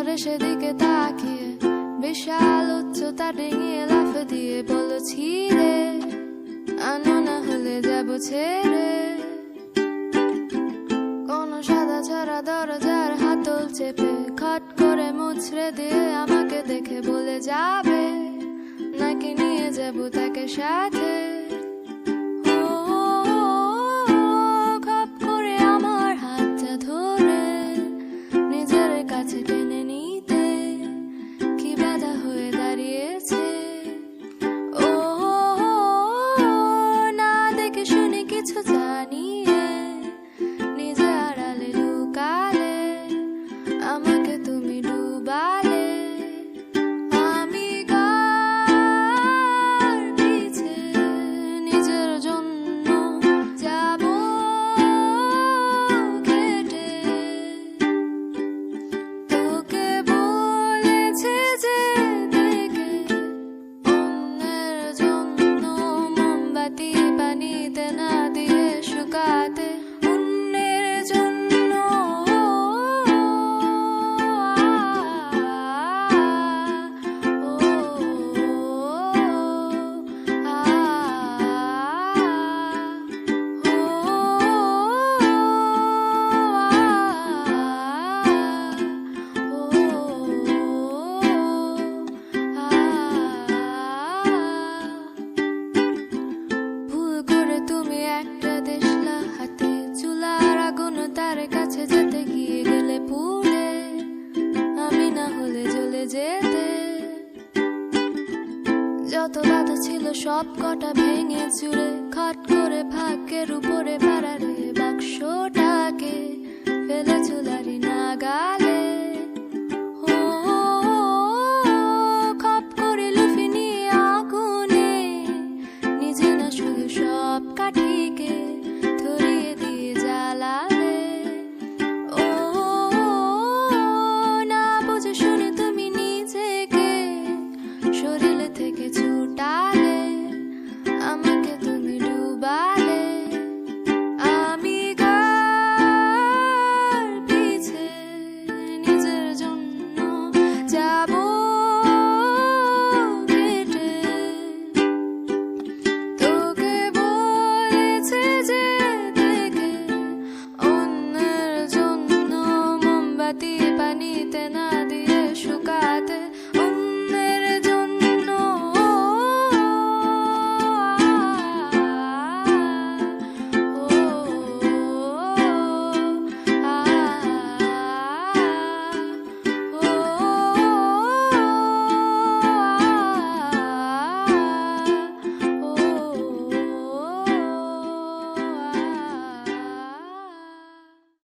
সরে সেদিকে তাকিয়ে বিশাল উচ্চতা ডিঙিয়ে লাফ দিয়ে বলো ছিঁড়ে আনো না হলে যাব ছেড়ে। কোন সাদা ছাড়া দরজার হাতল চেপে খট করে মুছড়ে দিয়ে আমাকে দেখে বলে যাবে নাকি নিয়ে যাব তাকে সাথে। খপ করে আমার হাতটা ধরে নিজের কাছে টেনে নিতে কি বাধা হয়ে দাঁড়িয়েছে। ও না দেখে শুনে কিছু জানিয়ে নিজে আড়ালে লুকালে আমাকে তুমি ডুবালে। আমি কার পিছে নিজের জন্য যাব কেটে। তোকে বলেছে যে দেখে অন্যের জন্য মোমবাতি পানিতে না দিয়ে শুকাতে। অন্যের জন্য ভুল করে তুমি একটা দেশলা হাতে চুলার আগুন তার কাছে যেতে গিয়ে গেলে পুড়ে আমি না হলে জ্বলে যেতে। যত বাধা ছিল সব কটা ভেঙে চুরে খট করে ভাগ্যের উপরে পাড়ারে বাক্সটাকে ফেলে চুলারি নাগালে।